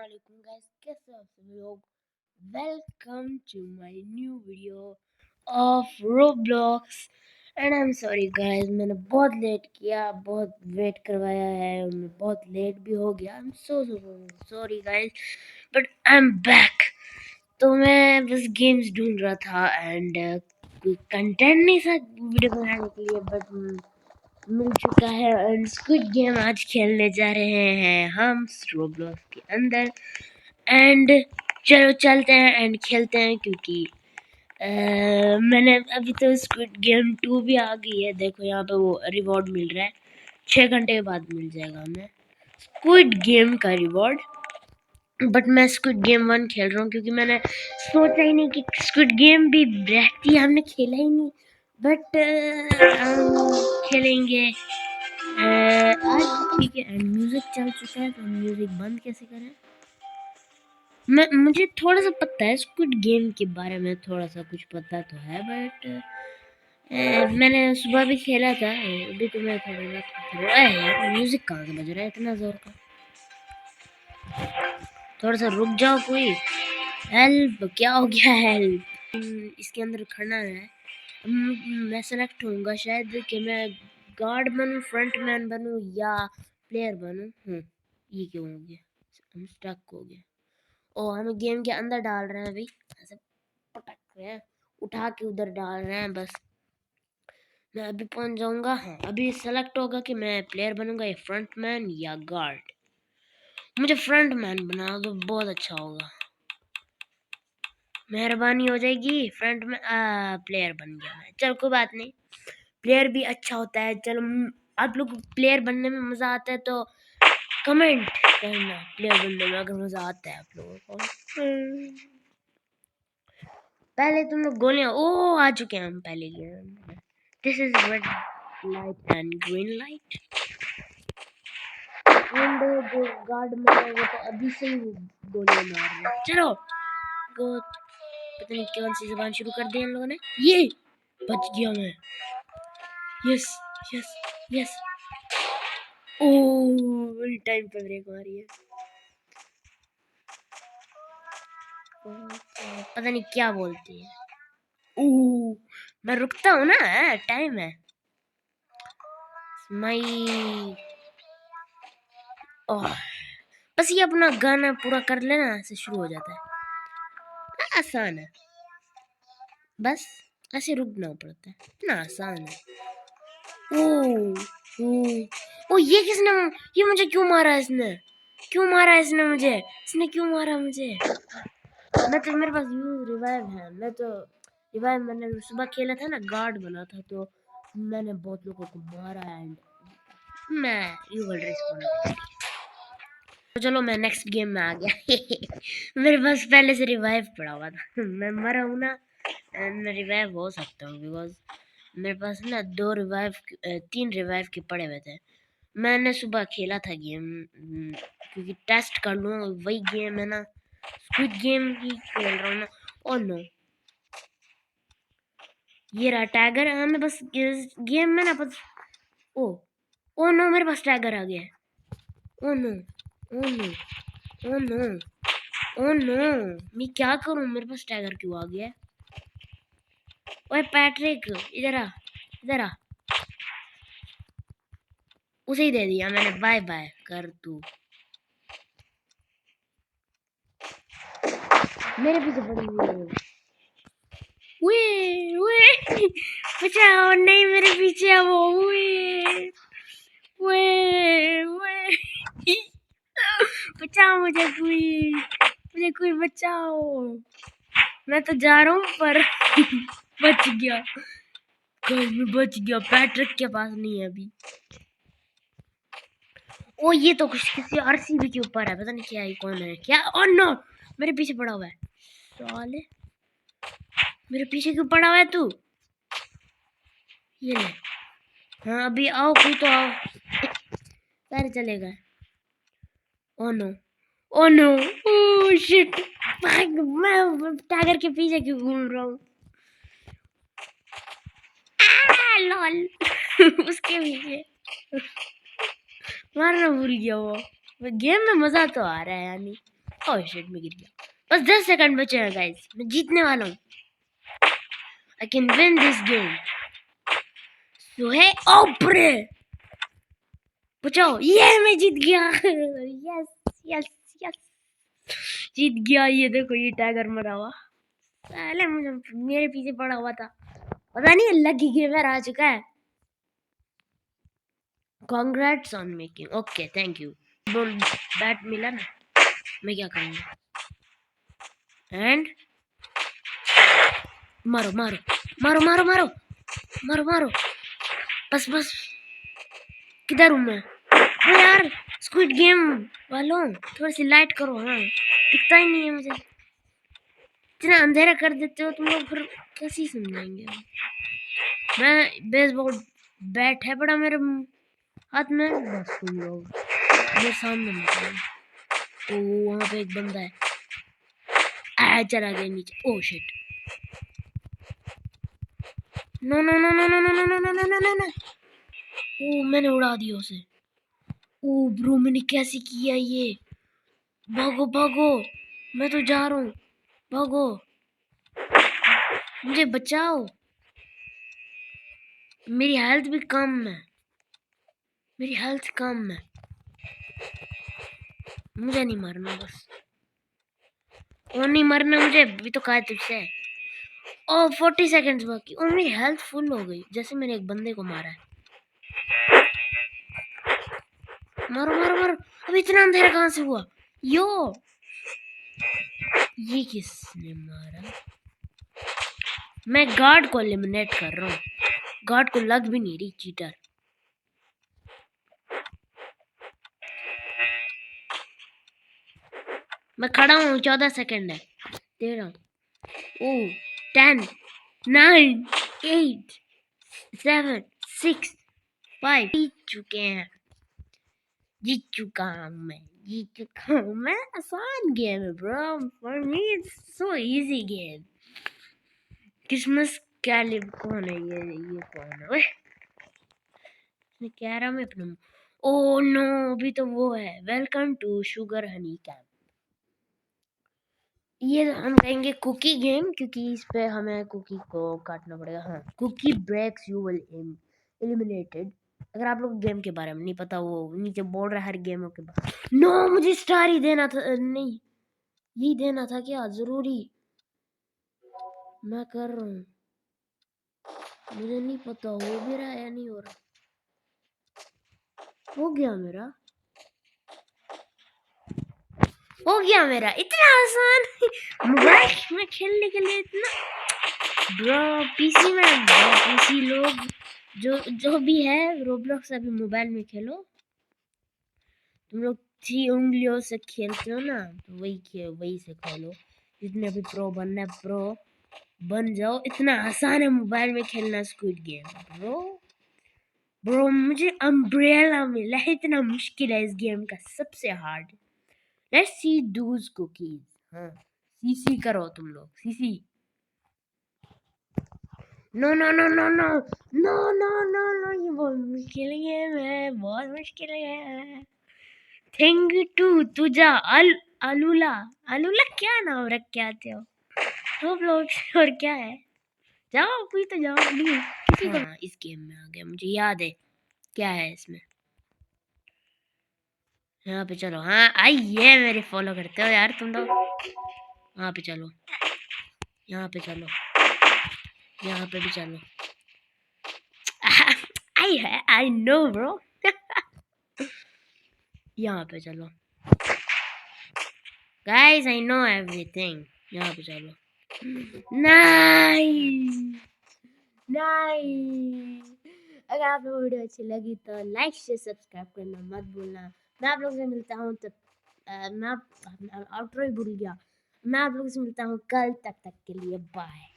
वालेकुम गाइस, कैसे हो आप सभी लोग। Welcome to my new video of Roblox. And I am sorry guys, मैंने बहुत लेट किया, बहुत वेट करवाया है, मैं बहुत लेट भी हो गया। I am so sorry guys, but I am back. तो मैं बस गेम्स ढूंढ रहा था एंड कोई कंटेंट नहीं था वीडियो बनाने के लिए, बट मिल चुका है। एंड स्क्विड गेम आज खेलने जा रहे हैं हम रोब्लॉक्स के अंदर। एंड चलो चलते हैं एंड खेलते हैं, क्योंकि मैंने अभी तो स्क्विड गेम 2 भी आ गई है। देखो यहाँ पे वो रिवॉर्ड मिल रहा है, 6 घंटे के बाद मिल जाएगा हमें स्क्विड गेम का रिवॉर्ड। बट मैं स्क्विड गेम 1 खेल रहा हूँ, क्योंकि मैंने सोचा ही नहीं कि स्क्विड गेम भी रहती है, हमने खेला ही नहीं। बट हम खेलेंगे आज, ठीक है। एंड म्यूजिक चल चुका है, तो हम म्यूजिक बंद कैसे करें। मुझे थोड़ा सा पता है स्क्विड गेम के बारे में, थोड़ा सा कुछ पता तो है, बट मैंने सुबह भी खेला था। अभी तो मैं थोड़ा यार म्यूजिक कहाँ से बज रहा है इतना जोर का। थोड़ा सा रुक जाओ कोई। हेल्प, क्या हो गया हेल्प। इसके अंदर खड़ा है। मैं सेलेक्ट होऊंगा शायद कि मैं गार्ड बनूं, फ्रंट मैन बनूं या प्लेयर बनूं। ये क्यों हो गया, हम स्टक हो गए। ओ, हमें गेम के अंदर डाल रहे हैं अभी, ऐसे पटक रहे हैं, उठा के उधर डाल रहे हैं। बस मैं अभी पहुंच जाऊंगा। हाँ, अभी सेलेक्ट होगा कि मैं प्लेयर बनूंगा या फ्रंट मैन या गार्ड। मुझे फ्रंट मैन बना दो, बहुत अच्छा होगा, मेहरबानी हो जाएगी। फ्रंट में प्लेयर बन गया मैं। चल कोई बात नहीं, प्लेयर भी अच्छा होता है। चलो आप लोग प्लेयर बनने में मजा आता है तो कमेंट करना, प्लेयर बनने में अगर मजा आता है आप लोगों को। पहले तुम लोग गोलियां आ चुके हैं हम पहले game. This is red light and green light. And जो गार्ड में है वो तो अभी से ही गोलियां मार रहे हैं। चलो गो, पता नहीं कौन सी जबान शुरू कर दी इन लोगों ने। ये बच गया मैं। Yes yes yes. Oh, time पे ब्रेक मारी है। पता नहीं क्या बोलती है। मैं रुकता हूँ ना, टाइम है। मई बस ये अपना गाना पूरा कर लेना से शुरू हो जाता है। आसान है, बस ऐसे रुकना पड़ता है ना, आसान है। ये किसने, ये मुझे क्यों मारा इसने, क्यों मारा इसने मुझे, इसने क्यों मारा मुझे। मैं तो, मेरे पास यूज रिवाइव है। मैं तो रिवाइव, मैंने सुबह खेला था ना, गार्ड बना था, तो मैंने बहुत लोगों को मारा एंड मैं रिवॉल्ट रिस्पॉन्ड। तो चलो मैं नेक्स्ट गेम में आ गया। मेरे पास पहले से रिवाइव पड़ा हुआ था। मैं मरा हूँ ना, मैं रिवाइव हो सकता हूँ, बिकॉज मेरे पास ना 3 रिवाइव के पड़े हुए थे। मैंने सुबह खेला था गेम, क्योंकि टेस्ट कर लूँ, वही गेम है ना, स्क्विड गेम ही खेल रहा हूँ ना। ओ नो, ये रहा टैगर। हमें बस गेम में ना बस ओ नो, मेरे पास टैगर आ गया है। Oh no oh no oh no oh no, मैं क्या करूं, मेरे पास टैगर क्यों आ गया। ओए पैट्रिक, इधर आ, इधर आ। उसे ही दे दिया मैंने, बाय बाय कर तू। मेरे पीछे पड़ी हुई है। वे बचाओ, नहीं मेरे पीछे है वो। वे वे बचाओ मुझे, कोई बचाओ। मैं तो जा रहा हूँ पर बच गया, मैं बच गया। पैट्रिक के पास नहीं है अभी। ओ, ये तो कुछ किसी आरसीबी के ऊपर है, पता नहीं क्या है, कौन है क्या। ओ नो, मेरे पीछे पड़ा हुआ है साले, मेरे पीछे क्यों पड़ा हुआ है तू। ये ले, हाँ अभी आओ, कोई तो आओ। सारे चले गए। Oh no oh no, oh shit, मैं टाइगर के पीछे क्यों घूम रहा हूँ। लॉल। उसके पीछे मारना भूल गया वो। गेम में मजा तो आ रहा है यानी। ओह शिट, मैं गिर गया। बस 10 सेकंड बचे हैं गाइस, मैं जीतने वाला हूँ। I can win this game. सो है ओपरे, बचाओ, ये मैं जीत गया। यस यस यस, जीत गया। ये देखो, ये टाइगर मरा हुआ, पहले मुझे मेरे पीछे पड़ा हुआ था, पता नहीं लकी गेमर आ चुका है। Congrats on making. Okay, thank you. Bat मिला ना, मैं क्या करूँगा। एंड मारो मारो मारो मारो मारो मारो मारो, बस बस। किधर हूँ मैं? अरे यार, स्क्विड गेम वालों, थोड़ी सी लाइट करो। हाँ, दिखता ही नहीं है मुझे, इतना अंधेरा कर देते हो तुम लोग, फिर कैसे समझाएंगे। मैं बेसबॉल बैट है बड़ा मेरे हाथ में, बस तुम लोग मेरे सामने मत। ओ वहाँ पे एक बंदा है, चला गया नीचे। Oh shit, no no no no no no no no no no no no. Oh मैंने उड़ा दिया उसे। ओ ब्रो, मैंने कैसे किया ये? भागो भागो, मैं तो जा रहा हूँ, भागो, मुझे बचाओ। मेरी हेल्थ भी कम है, मेरी हेल्थ कम है, मुझे नहीं मरना बस। ओ नहीं मरना मुझे, भी तो कहा तुझसे। ओ 40 सेकंड्स बाकी। ओ मेरी हेल्थ फुल हो गई, जैसे मैंने एक बंदे को मारा है। मारो मारो मारो, अब इतना अंधेरा कहाँ से हुआ? यो, ये किसने मारा? मैं गार्ड को एलिमिनेट कर रहा हूँ, गार्ड को लग भी नहीं रही, चीटर। मैं खड़ा हूँ, 14 सेकंड है, दे रहा हूँ। ओ 10 9 8 7 6 5, जीत चुके हैं, जीत चुका हूँ मैं, जीत चुका हूँ मैं। आसान गेम है bro, for me it's so easy game. Christmas Caleb कौन है ये कौन है? मैं कह रहा हूँ मैं अपना। ओ नो, अभी तो वो है, welcome to sugar honey camp. ये हम कहेंगे कुकी गेम, क्योंकि इस पे हमें कुकी को काटना पड़ेगा। हाँ, cookie breaks you will eliminated. अगर आप लोग गेम के बारे में नहीं पता, वो नीचे बोल रहा है हर गेमों के बारे में। नो, मुझे स्टार ही देना था, नहीं यही देना था क्या जरूरी? मैं कर रहा हूँ, मुझे नहीं पता हो भी रहा है या नहीं हो रहा। हो गया मेरा, हो गया मेरा, इतना आसान। मोबाइल में खेलने के लिए इतना ब्रो, पीसी में पीसी लोग जो जो भी है रोब्लॉक्स अभी मोबाइल में खेलो। तुम लोग 3 उंगलियों से खेलते हो ना, तो वही से खेलो। जितने भी प्रो बनना है प्रो बन जाओ, इतना आसान है मोबाइल में खेलना स्क्विड गेम। ब्रो मुझे अम्ब्रेला मिला है, इतना मुश्किल है इस गेम का, सबसे hard. Let's see those cookies. हाँ, सीसी करो तुम लोग, सीसी। No no no no no no no no no, ये बहुत मुश्किल गेम है, बहुत मुश्किल है। थिंग टू तुझा अलूला, अलूला क्या नाम रख के आते हो तुम लोग? और क्या है, जाओ कोई तो जाओ, नहीं किसी को। हाँ, इस गेम में आ गया, मुझे याद है क्या है इसमें। यहाँ पे चलो, हाँ आइए, मेरे फॉलो करते हो यार तुम लोग। यहाँ पे चलो, यहाँ पे चलो, यहाँ पे भी चलो। I know bro. यहाँ पे चलो गाइस, आई नो एवरीथिंग। यहाँ पे चलो। Nice nice. अगर आप लोगों को वीडियो अच्छी लगी तो लाइक शेयर सब्सक्राइब करना मत भूलना। मैं आप लोगों से मिलता हूँ, तो मैं आउटरो ही भूल गया। मैं आप लोगों से मिलता हूँ कल, तक के लिए बाय।